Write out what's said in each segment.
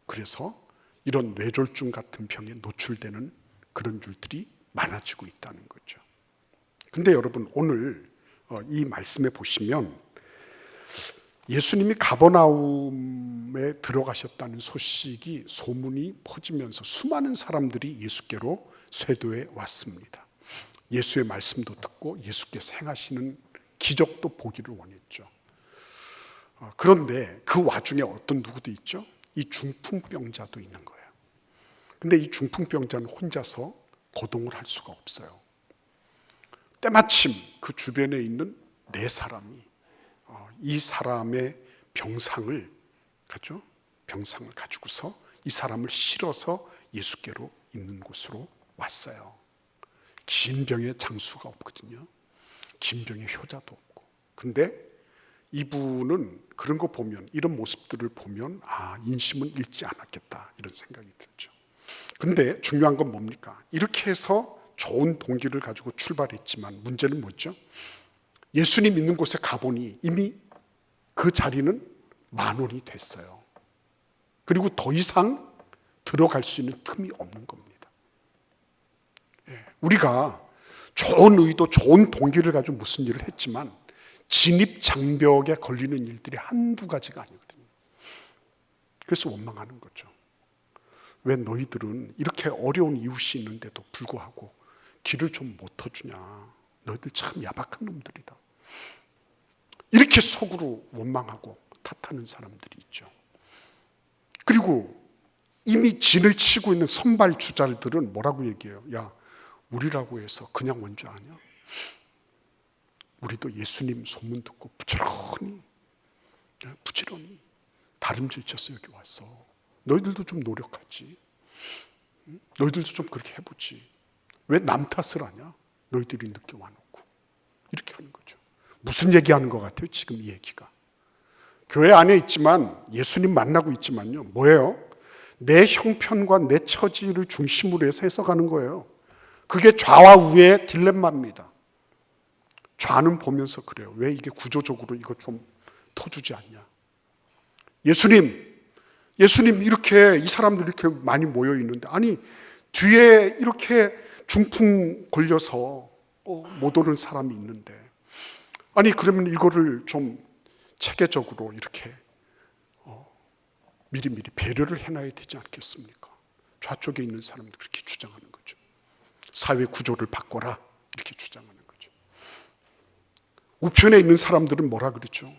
그래서 이런 뇌졸중 같은 병에 노출되는 그런 일들이 많아지고 있다는 거죠. 근데 여러분, 오늘 이 말씀에 보시면 예수님이 가버나움에 들어가셨다는 소식이 소문이 퍼지면서 수많은 사람들이 예수께로 쇄도해 왔습니다. 예수의 말씀도 듣고 예수께서 행하시는 기적도 보기를 원했죠. 그런데 그 와중에 어떤 누구도 있죠? 이 중풍병자도 있는 거예요. 근데 이 중풍병자는 혼자서 거동을 할 수가 없어요. 때마침 그 주변에 있는 네 사람이 이 사람의 병상을 가지고서 이 사람을 실어서 예수께로 있는 곳으로 왔어요. 긴 병에 장수가 없거든요. 긴 병에 효자도 없고. 근데 이분은 그런 거 보면, 이런 모습들을 보면 인심은 잃지 않았겠다 이런 생각이 들죠. 근데 중요한 건 뭡니까? 이렇게 해서 좋은 동기를 가지고 출발했지만 문제는 뭐죠? 예수님 있는 곳에 가보니 이미 그 자리는 만원이 됐어요. 그리고 더 이상 들어갈 수 있는 틈이 없는 겁니다. 우리가 좋은 의도, 좋은 동기를 가지고 무슨 일을 했지만 진입장벽에 걸리는 일들이 한두 가지가 아니거든요. 그래서 원망하는 거죠. 왜 너희들은 이렇게 어려운 이웃이 있는데도 불구하고 길을 좀 못 터주냐. 너희들 참 야박한 놈들이다. 이렇게 속으로 원망하고 탓하는 사람들이 있죠. 그리고 이미 진을 치고 있는 선발주자들은 뭐라고 얘기해요? 야, 우리라고 해서 그냥 온 줄 아냐? 우리도 예수님 소문 듣고 부지런히 다림질쳐서 여기 왔어. 너희들도 좀 노력하지. 너희들도 좀 그렇게 해보지. 왜 남 탓을 하냐? 너희들이 늦게 와놓고. 이렇게 하는 거죠. 무슨 얘기하는 것 같아요? 지금 이 얘기가. 교회 안에 있지만, 예수님 만나고 있지만요, 뭐예요? 내 형편과 내 처지를 중심으로 해서 해석하는 거예요. 그게 좌와 우의 딜레마입니다. 좌는 보면서 그래요. 왜 이게 구조적으로 이거 좀 터주지 않냐? 예수님 이렇게 이 사람들이 이렇게 많이 모여 있는데, 아니 뒤에 이렇게 중풍 걸려서 못 오는 사람이 있는데, 아니 그러면 이거를 좀 체계적으로 이렇게 미리미리 배려를 해놔야 되지 않겠습니까? 좌쪽에 있는 사람들 그렇게 주장하는 거죠. 사회 구조를 바꿔라 이렇게 주장하는 거죠. 우편에 있는 사람들은 뭐라 그러죠?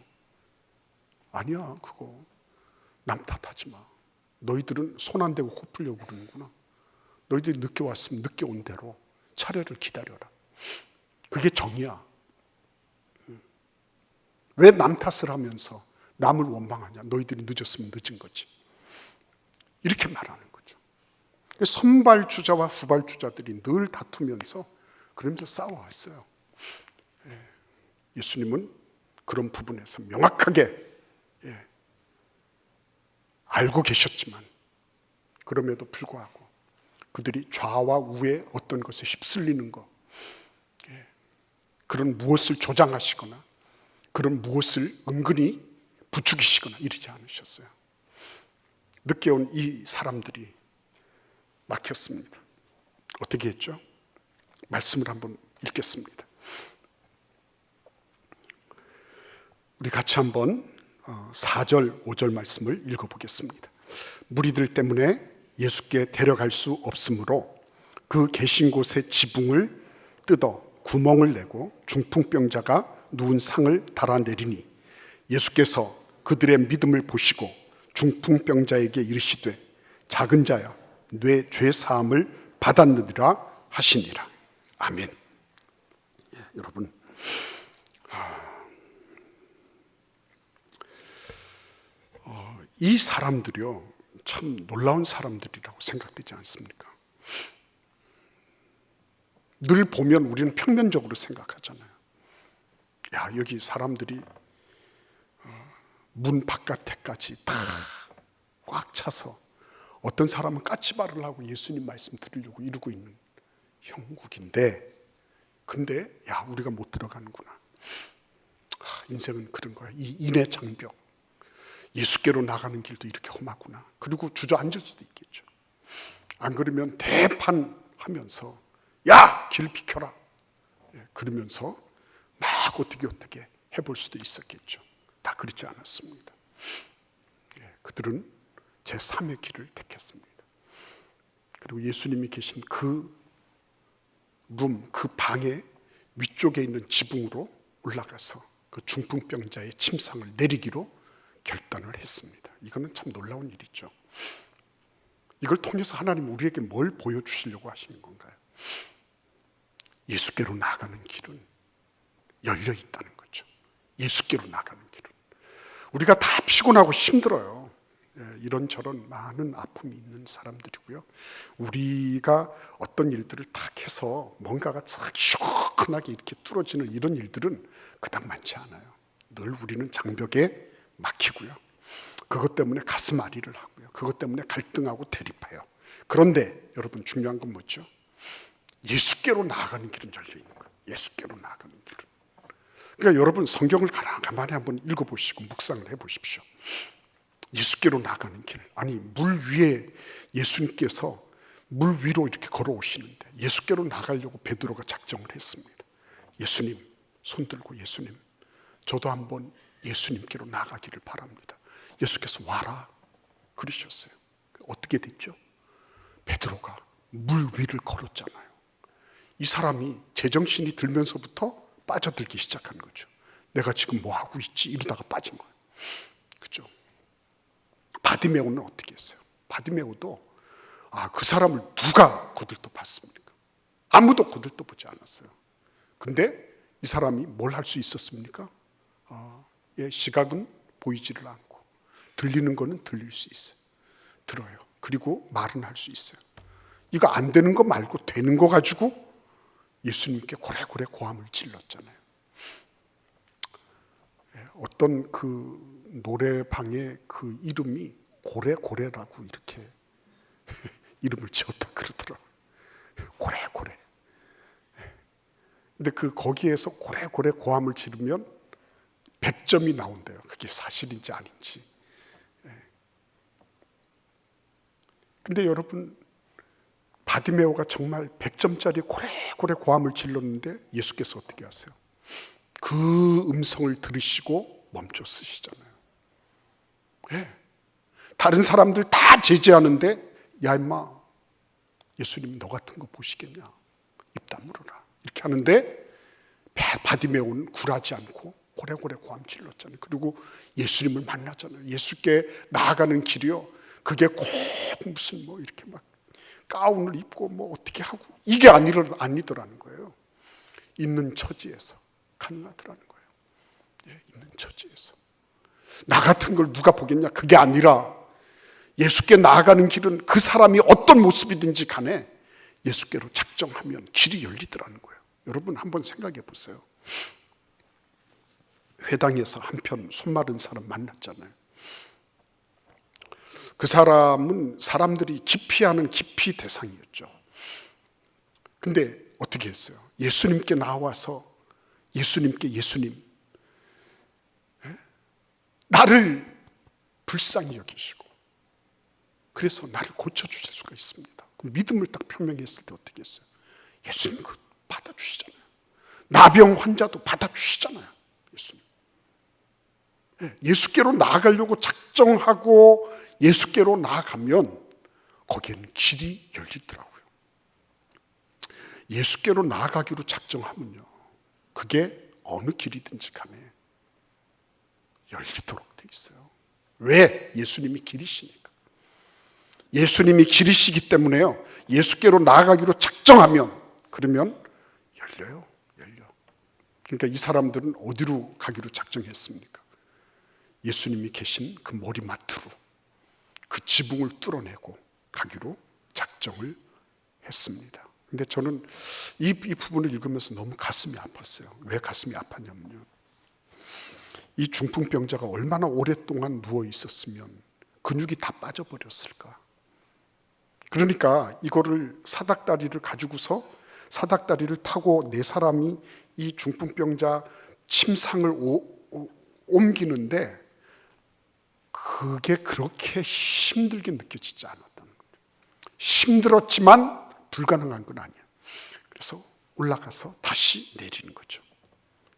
아니야, 그거 남 탓하지 마. 너희들은 손 안 대고 코 풀려고 그러는구나. 너희들이 늦게 왔으면 늦게 온 대로 차례를 기다려라. 그게 정의야. 왜 남 탓을 하면서 남을 원망하냐? 너희들이 늦었으면 늦은 거지. 이렇게 말하는 거죠. 선발주자와 후발주자들이 늘 다투면서 그러면서 싸워왔어요. 예수님은 그런 부분에서 명확하게 알고 계셨지만, 그럼에도 불구하고 그들이 좌와 우의 어떤 것에 휩쓸리는 것, 그런 무엇을 조장하시거나 그런 무엇을 은근히 부추기시거나 이러지 않으셨어요. 늦게 온 이 사람들이 막혔습니다. 어떻게 했죠? 말씀을 한번 읽겠습니다. 우리 같이 한번 4절, 5절 말씀을 읽어보겠습니다. 무리들 때문에 예수께 데려갈 수 없으므로 그 계신 곳의 지붕을 뜯어 구멍을 내고 중풍병자가 누운 상을 달아내리니 예수께서 그들의 믿음을 보시고 중풍병자에게 이르시되 작은 자야 내 죄 사함을 받았느니라 하시니라. 아멘. 여러분, 이 사람들이요 참 놀라운 사람들이라고 생각되지 않습니까? 늘 보면 우리는 평면적으로 생각하잖아요. 야, 여기 사람들이 문 바깥에까지 다 꽉 차서 어떤 사람은 까치발을 하고 예수님 말씀 들으려고 이러고 있는 형국인데, 근데 야, 우리가 못 들어가는구나. 인생은 그런 거야. 이 인해 장벽, 예수께로 나가는 길도 이렇게 험하구나. 그리고 주저앉을 수도 있겠죠. 안 그러면 대판하면서 야! 길 비켜라. 그러면서 막 어떻게 해볼 수도 있었겠죠. 다 그렇지 않았습니다. 그들은 제3의 길을 택했습니다. 그리고 예수님이 계신 그 방의 위쪽에 있는 지붕으로 올라가서 그 중풍병자의 침상을 내리기로 결단을 했습니다. 이거는 참 놀라운 일이죠. 이걸 통해서 하나님 우리에게 뭘 보여주시려고 하시는 건가요? 예수께로 나가는 길은 열려 있다는 거죠. 예수께로 나가는 길은. 우리가 다 피곤하고 힘들어요. 이런저런 많은 아픔이 있는 사람들이고요. 우리가 어떤 일들을 딱 해서 뭔가가 싹 시원하게 이렇게 뚫어지는 이런 일들은 그닥 많지 않아요. 늘 우리는 장벽에 막히고요. 그것 때문에 가슴 아리를 하고요. 그것 때문에 갈등하고 대립해요. 그런데 여러분 중요한 건 뭐죠? 예수께로 나아가는 길은 열려 있는 거예요. 예수께로 나아가는 길은. 그러니까 여러분 성경을 가만히 한번 읽어보시고 묵상을 해보십시오. 예수께로 나가는 길. 아니 물 위에 예수님께서 물 위로 이렇게 걸어오시는데 예수께로 나가려고 베드로가 작정을 했습니다. 예수님 손 들고 예수님 저도 한번 예수님께로 나가기를 바랍니다. 예수께서 와라 그러셨어요. 어떻게 됐죠? 베드로가 물 위를 걸었잖아요. 이 사람이 제정신이 들면서부터 빠져들기 시작한 거죠. 내가 지금 뭐 하고 있지? 이러다가 빠진 거예요. 그죠? 바디메오는 어떻게 했어요? 바디메오도 그 사람을 누가 거들떠 봤습니까? 아무도 거들떠 보지 않았어요. 근데 이 사람이 뭘 할 수 있었습니까? 시각은 보이지를 않고 들리는 거는 들릴 수 있어요. 들어요. 그리고 말은 할 수 있어요. 이거 안 되는 거 말고 되는 거 가지고 예수님께 고래고래 고함을 질렀잖아요. 어떤 그 노래방의 그 이름이 고래고래라고 이렇게 이름을 지었다 그러더라고요. 고래고래. 근데 거기에서 고래고래 고함을 지르면 100점이 나온대요. 그게 사실인지 아닌지. 근데 여러분 바디메오가 정말 100점짜리 고래고래 고함을 질렀는데 예수께서 어떻게 하세요? 그 음성을 들으시고 멈춰 쓰시잖아요. 다른 사람들 다 제지하는데 야 임마 예수님 너 같은 거 보시겠냐? 입 다물어라. 이렇게 하는데 바디메오는 굴하지 않고 고래고래 고함 질렀잖아요. 그리고 예수님을 만나잖아요. 예수께 나아가는 길이요. 그게 꼭 무슨 뭐 이렇게 막 가운을 입고 뭐 어떻게 하고 이게 아니더라는 거예요. 있는 처지에서 가능하더라는 거예요. 있는 처지에서. 나 같은 걸 누가 보겠냐? 그게 아니라 예수께 나아가는 길은 그 사람이 어떤 모습이든지 간에 예수께로 작정하면 길이 열리더라는 거예요. 여러분 한번 생각해 보세요. 회당에서 한편 손마른 사람 만났잖아요. 그 사람은 사람들이 기피하는 기피 대상이었죠. 근데 어떻게 했어요? 예수님께 나와서 예수님 나를 불쌍히 여기시고 그래서 나를 고쳐주실 수가 있습니다. 믿음을 딱 표명했을 때 어떻게 했어요? 예수님 그 받아주시잖아요. 나병 환자도 받아주시잖아요. 예수님. 예수께로 나아가려고 작정하고 예수께로 나아가면 거기에는 길이 열리더라고요. 예수께로 나아가기로 작정하면요. 그게 어느 길이든지 간에 열리도록 돼 있어요. 왜? 예수님이 길이시니까. 예수님이 길이시기 때문에요. 예수께로 나아가기로 작정하면 그러면 열려요. 그러니까 이 사람들은 어디로 가기로 작정했습니까? 예수님이 계신 그 머리맡으로 그 지붕을 뚫어내고 가기로 작정을 했습니다. 근데 저는 이 부분을 읽으면서 너무 가슴이 아팠어요. 왜 가슴이 아팠냐면요. 이 중풍병자가 얼마나 오랫동안 누워 있었으면 근육이 다 빠져버렸을까. 그러니까 이거를 사닥다리를 가지고서 사닥다리를 타고 네 사람이 이 중풍병자 침상을 옮기는데 그게 그렇게 힘들게 느껴지지 않았다는 거죠. 힘들었지만 불가능한 건 아니야. 그래서 올라가서 다시 내리는 거죠.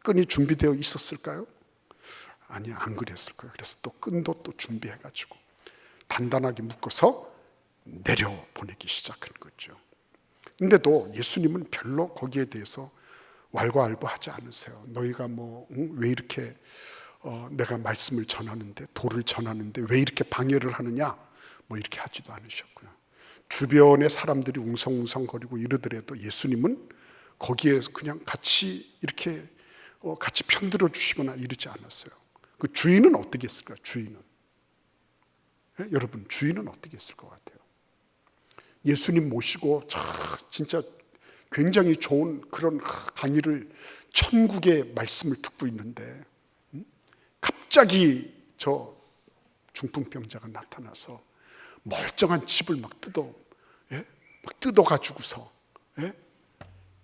끈이 준비되어 있었을까요? 아니야, 안 그랬을 거예요. 그래서 또 끈도 또 준비해가지고 단단하게 묶어서 내려보내기 시작한 거죠. 근데도 예수님은 별로 거기에 대해서 왈가왈부하지 않으세요. 너희가 왜 이렇게 내가 말씀을 전하는데, 도를 전하는데 왜 이렇게 방해를 하느냐, 이렇게 하지도 않으셨고요. 주변의 사람들이 웅성웅성거리고 이러더라도 예수님은 거기에서 그냥 같이 이렇게 같이 편들어 주시거나 이러지 않았어요. 그 주인은 어떻게 했을까요? 주인은, 여러분, 주인은 어떻게 했을 것 같아요? 예수님 모시고 진짜 굉장히 좋은 그런 강의를, 천국의 말씀을 듣고 있는데 갑자기 저 중풍병자가 나타나서 멀쩡한 집을 막 뜯어가지고서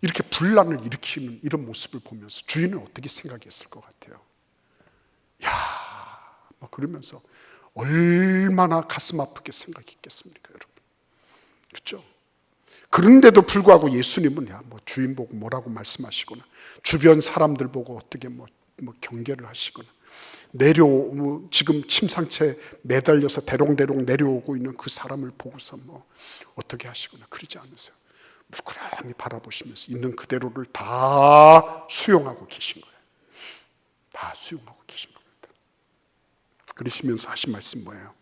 이렇게 분란을 일으키는 이런 모습을 보면서 주인은 어떻게 생각했을 것 같아요? 그러면서 얼마나 가슴 아프게 생각했겠습니까, 여러분? 그렇죠? 그런데도 불구하고 예수님은 주인 보고 뭐라고 말씀하시거나, 주변 사람들 보고 어떻게 경계를 하시거나, 지금 침상채에 매달려서 대롱대롱 내려오고 있는 그 사람을 보고서 어떻게 하시거나 그러지 않으세요. 물끄러미 바라보시면서 있는 그대로를 다 수용하고 계신 거예요. 다 수용하고 계신 겁니다. 그러시면서 하신 말씀 뭐예요?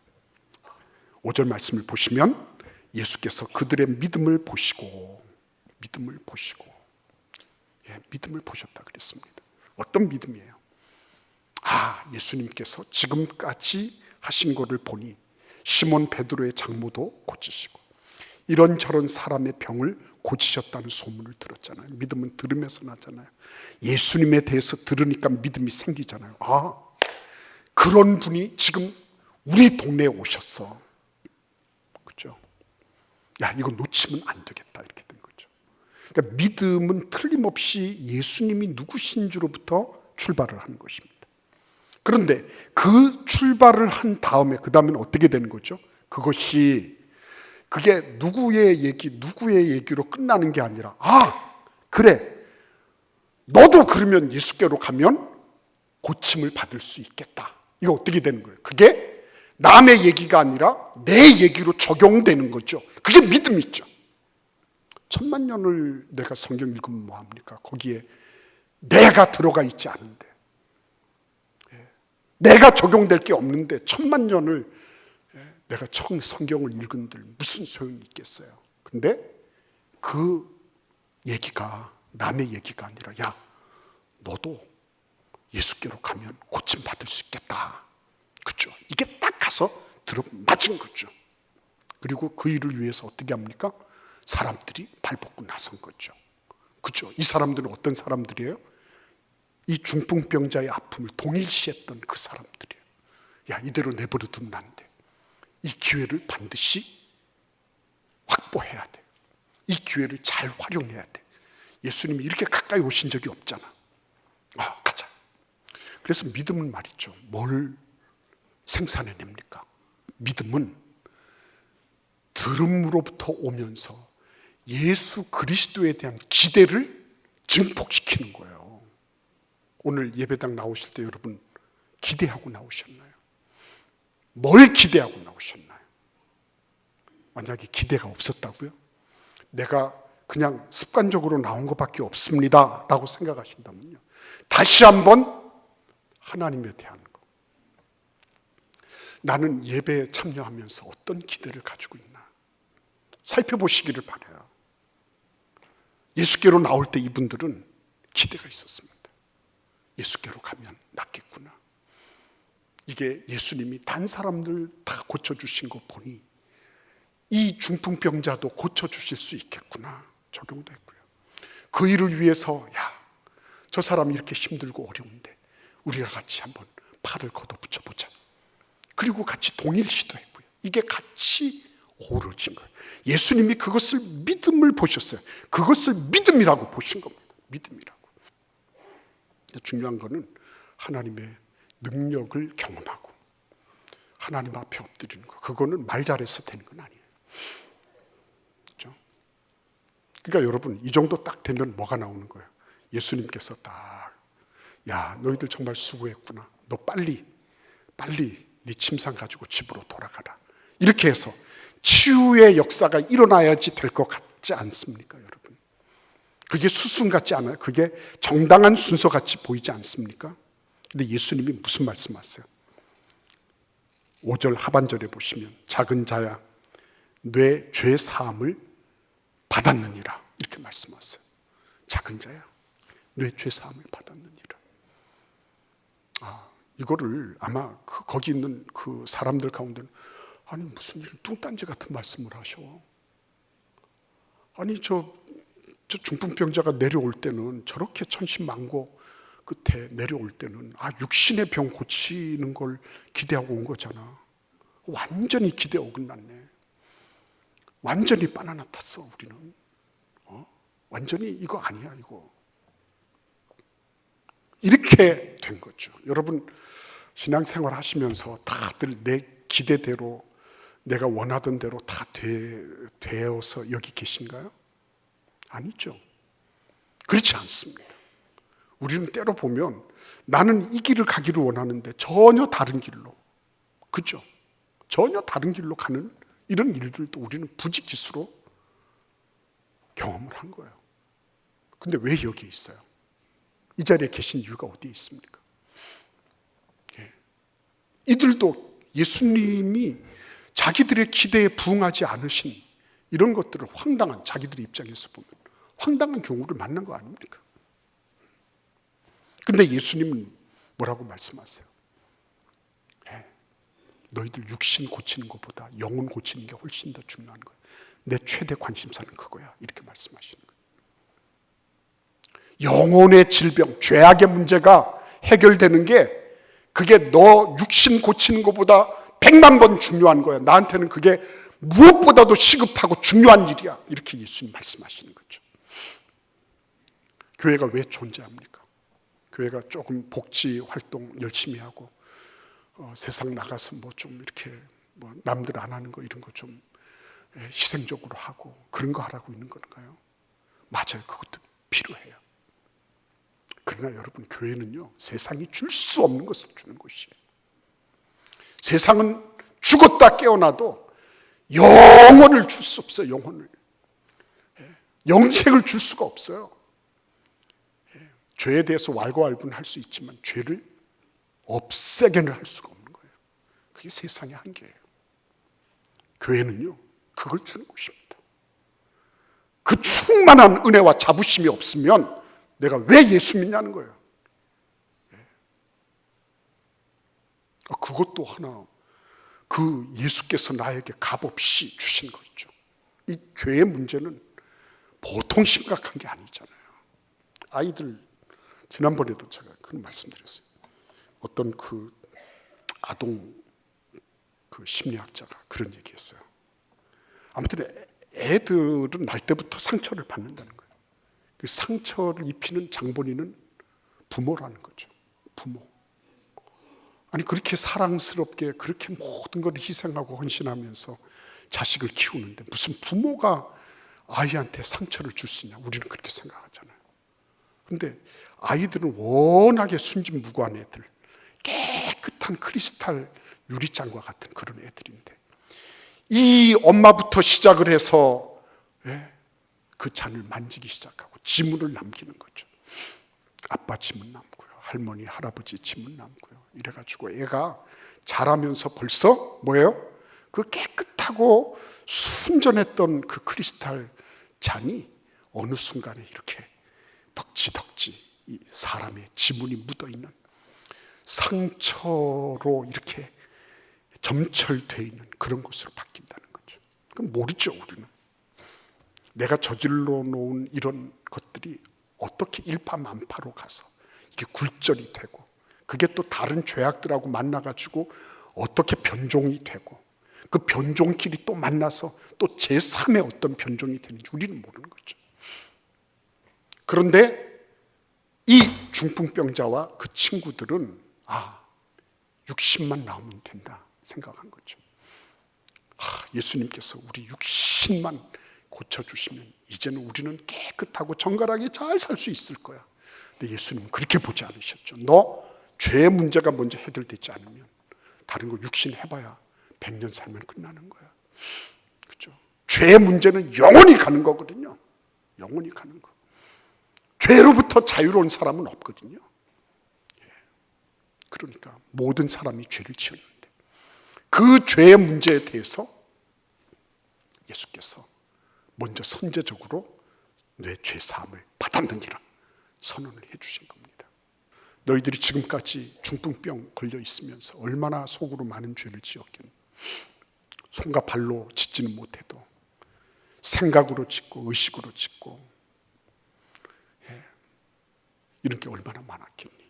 5절 말씀을 보시면 예수께서 그들의 믿음을 보시고 믿음을 보셨다 그랬습니다. 어떤 믿음이에요? 예수님께서 지금까지 하신 것을 보니 시몬 베드로의 장모도 고치시고 이런저런 사람의 병을 고치셨다는 소문을 들었잖아요. 믿음은 들으면서 나잖아요. 예수님에 대해서 들으니까 믿음이 생기잖아요. 그런 분이 지금 우리 동네에 오셨어. 그렇죠? 이거 놓치면 안 되겠다, 이렇게 된 거죠. 그러니까 믿음은 틀림없이 예수님이 누구신 줄로부터 출발을 하는 것입니다. 그런데 그 출발을 한 다음에 그 다음에는 어떻게 되는 거죠? 그게 누구의 얘기로 끝나는 게 아니라 그래, 너도 그러면 예수께로 가면 고침을 받을 수 있겠다. 이거 어떻게 되는 거예요? 그게 남의 얘기가 아니라 내 얘기로 적용되는 거죠. 그게 믿음이죠. 천만년을 내가 성경 읽으면 뭐합니까? 거기에 내가 들어가 있지 않은데, 내가 적용될 게 없는데 천만년을 내가 성경을 읽은들 무슨 소용이 있겠어요? 근데 그 얘기가 남의 얘기가 아니라 너도 예수께로 가면 고침받을 수 있겠다. 그렇죠? 이게 딱 가서 들어맞은 거죠. 그리고 그 일을 위해서 어떻게 합니까? 사람들이 발벗고 나선 거죠. 그렇죠? 이 사람들은 어떤 사람들이에요? 이 중풍병자의 아픔을 동일시했던 그 사람들이에요. 이대로 내버려 두면 안 돼. 이 기회를 반드시 확보해야 돼. 이 기회를 잘 활용해야 돼. 예수님이 이렇게 가까이 오신 적이 없잖아. 가자. 그래서 믿음은 말이죠. 뭘 생산해냅니까? 믿음은 들음으로부터 오면서 예수 그리스도에 대한 기대를 증폭시키는 거예요. 오늘 예배당 나오실 때 여러분 기대하고 나오셨나요? 뭘 기대하고 나오셨나요? 만약에 기대가 없었다고요? 내가 그냥 습관적으로 나온 것밖에 없습니다 라고 생각하신다면요, 다시 한번 하나님에 대한 거, 나는 예배에 참여하면서 어떤 기대를 가지고 있나 살펴보시기를 바라요. 예수께로 나올 때 이분들은 기대가 있었습니다. 예수께로 가면 낫겠구나. 이게 예수님이 단 사람들 다 고쳐주신 거 보니 이 중풍병자도 고쳐주실 수 있겠구나 적용도 했고요. 그 일을 위해서 저 사람이 이렇게 힘들고 어려운데 우리가 같이 한번 팔을 걷어붙여보자. 그리고 같이 동일시도 했고요. 이게 같이 어우러진 거예요. 예수님이 그것을 믿음을 보셨어요. 그것을 믿음이라고 보신 겁니다. 믿음이라고. 중요한 거는 하나님의 능력을 경험하고 하나님 앞에 엎드리는 거, 그거는 말 잘해서 되는 건 아니에요. 그렇죠? 그러니까 여러분, 이 정도 딱 되면 뭐가 나오는 거예요? 예수님께서 딱, 야, 너희들 정말 수고했구나. 너 빨리 네 침상 가지고 집으로 돌아가라. 이렇게 해서 치유의 역사가 일어나야지 될 것 같지 않습니까, 여러분? 그게 수순 같지 않아요? 그게 정당한 순서 같이 보이지 않습니까? 근데 예수님이 무슨 말씀하세요? 5절 하반절에 보시면 작은 자야 내 죄 사함을 받았느니라 이렇게 말씀하세요. 작은 자야 내 죄 사함을 받았느니라. 이거를 아마 거기 있는 그 사람들 가운데는 아니 무슨 이런 뚱딴지 같은 말씀을 하셔. 아니 저 중풍병자가 내려올 때는 저렇게 천신만고 끝에 내려올 때는 육신의 병 고치는 걸 기대하고 온 거잖아. 완전히 기대 어긋났네. 완전히 바나나 탔어 우리는. 완전히 이거 아니야 이거. 이렇게 된 거죠. 여러분 신앙생활 하시면서 다들 내 기대대로 내가 원하던 대로 다 되어서 여기 계신가요? 아니죠. 그렇지 않습니다. 우리는 때로 보면 나는 이 길을 가기를 원하는데 전혀 다른 길로, 그죠? 전혀 다른 길로 가는 이런 일들도 우리는 부지기수로 경험을 한 거예요. 근데 왜 여기 있어요? 이 자리에 계신 이유가 어디에 있습니까? 이들도 예수님이 자기들의 기대에 부응하지 않으신 이런 것들을 황당한, 자기들의 입장에서 보면 황당한 경우를 만난 거 아닙니까? 근데 예수님은 뭐라고 말씀하세요? 너희들 육신 고치는 것보다 영혼 고치는 게 훨씬 더 중요한 거야. 내 최대 관심사는 그거야. 이렇게 말씀하시는 거예요. 영혼의 질병, 죄악의 문제가 해결되는 게 그게 너 육신 고치는 것보다 100만 번 중요한 거야. 나한테는 그게 무엇보다도 시급하고 중요한 일이야. 이렇게 예수님 말씀하시는 거죠. 교회가 왜 존재합니까? 교회가 조금 복지 활동 열심히 하고 세상 나가서 뭐 좀 이렇게 뭐 남들 안 하는 거 이런 거 좀 희생적으로 하고 그런 거 하라고 있는 건가요? 맞아요. 그것도 필요해요. 그러나 여러분 교회는요 세상이 줄 수 없는 것을 주는 곳이에요. 세상은 죽었다 깨어나도 영혼을 줄 수 없어요. 영혼을. 영생을 줄 수가 없어요. 죄에 대해서 왈가왈부는 수 있지만 죄를 없애게는 할 수가 없는 거예요. 그게 세상의 한계예요. 교회는요 그걸 주는 곳입니다. 그 충만한 은혜와 자부심이 없으면 내가 왜 예수 믿냐는 거예요. 그것도 하나 그 예수께서 나에게 값없이 주신 거 있죠. 이 죄의 문제는 보통 심각한 게 아니잖아요. 아이들 지난번에도 제가 그런 말씀드렸어요. 어떤 그 아동 그 심리학자가 그런 얘기했어요. 아무튼 애들은 날 때부터 상처를 받는다는 거예요. 그 상처를 입히는 장본인은 부모라는 거죠. 부모. 아니 그렇게 사랑스럽게 그렇게 모든 걸 희생하고 헌신하면서 자식을 키우는데 무슨 부모가 아이한테 상처를 줄 수 있냐. 우리는 그렇게 생각하잖아요. 근데 아이들은 워낙에 순진무구한 애들, 깨끗한 크리스탈 유리잔과 같은 그런 애들인데 이 엄마부터 시작을 해서 그 잔을 만지기 시작하고 지문을 남기는 거죠. 아빠 지문 남고요, 할머니 할아버지 지문 남고요. 이래가지고 애가 자라면서 벌써 뭐예요? 그 깨끗하고 순전했던 그 크리스탈 잔이 어느 순간에 이렇게 덕지덕지 이 사람의 지문이 묻어있는 상처로 이렇게 점철되어 있는 그런 것으로 바뀐다는 거죠. 그럼 모르죠 우리는. 내가 저질러 놓은 이런 것들이 어떻게 일파만파로 가서 이게 굴절이 되고 그게 또 다른 죄악들하고 만나가지고 어떻게 변종이 되고 그 변종끼리 또 만나서 또 제3의 어떤 변종이 되는지 우리는 모르는 거죠. 그런데 이 중풍병자와 그 친구들은 60만 나오면 된다. 생각한 거죠. 예수님께서 우리 육신만 고쳐주시면 이제는 우리는 깨끗하고 정갈하게 잘 살 수 있을 거야. 근데 예수님은 그렇게 보지 않으셨죠. 너 죄의 문제가 먼저 해결되지 않으면 다른 거 육신 해봐야 100년 살면 끝나는 거야. 그렇죠? 죄의 문제는 영원히 가는 거거든요. 영원히 가는 거. 죄로부터 자유로운 사람은 없거든요. 그러니까 모든 사람이 죄를 지었는데 그 죄의 문제에 대해서 예수께서 먼저 선제적으로 내 죄 사함을 받았느니라 선언을 해주신 겁니다. 너희들이 지금까지 중풍병 걸려 있으면서 얼마나 속으로 많은 죄를 지었겠니? 손과 발로 짓지는 못해도 생각으로 짓고 의식으로 짓고 이런 게 얼마나 많았겠니?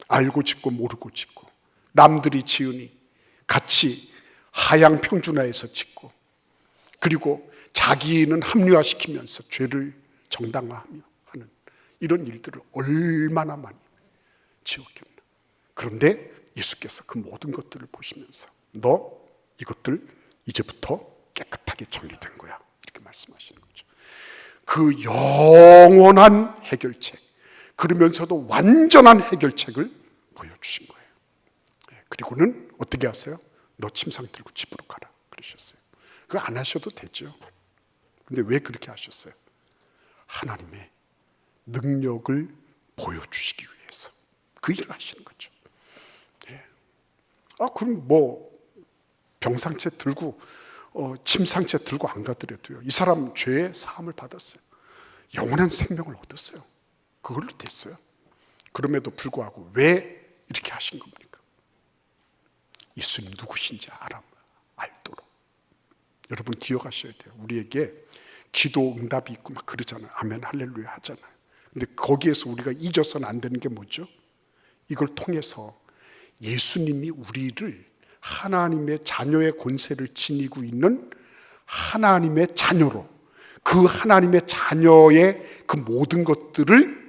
알고 짓고 모르고 짓고 남들이 지으니 같이 하향 평준화해서 짓고 그리고 자기는 합리화시키면서 죄를 정당화하며 하는 이런 일들을 얼마나 많이 지었겠나. 그런데 예수께서 그 모든 것들을 보시면서 너 이것들 이제부터 깨끗하게 정리된 거야 이렇게 말씀하시는 거죠. 그 영원한 해결책 그러면서도 완전한 해결책을 보여주신 거예요. 그리고는 어떻게 하세요? 너 침상 들고 집으로 가라 그러셨어요. 그거 안 하셔도 되죠. 근데 왜 그렇게 하셨어요? 하나님의 능력을 보여주시기 위해서 그 일을 하시는 거죠. 그럼 뭐 병상체 들고 침상체 들고 안 가더라도요. 이 사람 죄의 사함을 받았어요. 영원한 생명을 얻었어요. 그걸로 됐어요. 그럼에도 불구하고 왜 이렇게 하신 겁니까? 예수님 누구신지 알도록. 여러분 기억하셔야 돼요. 우리에게 기도 응답이 있고 막 그러잖아요. 아멘 할렐루야 하잖아요. 근데 거기에서 우리가 잊어서는 안 되는 게 뭐죠? 이걸 통해서 예수님이 우리를 하나님의 자녀의 권세를 지니고 있는 하나님의 자녀로 그 하나님의 자녀의 그 모든 것들을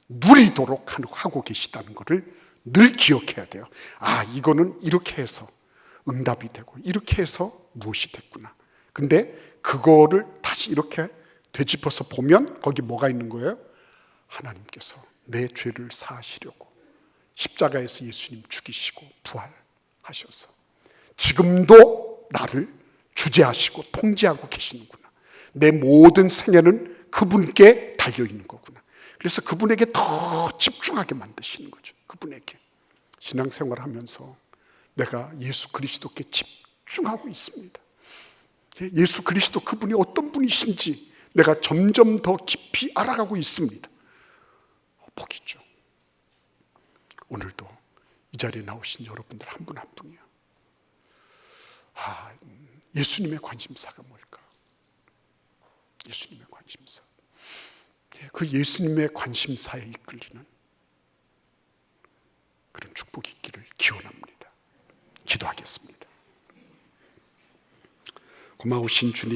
누리도록 하고 계시다는 것을 늘 기억해야 돼요. 이거는 이렇게 해서 응답이 되고 이렇게 해서 무엇이 됐구나. 근데 그거를 다시 이렇게 되짚어서 보면 거기 뭐가 있는 거예요? 하나님께서 내 죄를 사하시려고 십자가에서 예수님 죽이시고 부활하셔서 지금도 나를 주재하시고 통제하고 계시는구나. 내 모든 생애는 그분께 달려있는 거구나. 그래서 그분에게 더 집중하게 만드시는 거죠. 그분에게. 신앙생활 하면서 내가 예수 그리스도께 집중하고 있습니다. 예수 그리스도 그분이 어떤 분이신지 내가 점점 더 깊이 알아가고 있습니다. 복이죠. 오늘도 이 자리에 나오신 여러분들 한 분 한 분이요. 예수님의 관심사가 뭘까? 예수님의 관심사. 그 예수님의 관심사에 이끌리는 그런 축복이 있기를 기원합니다. 기도하겠습니다. 고마우신 주님,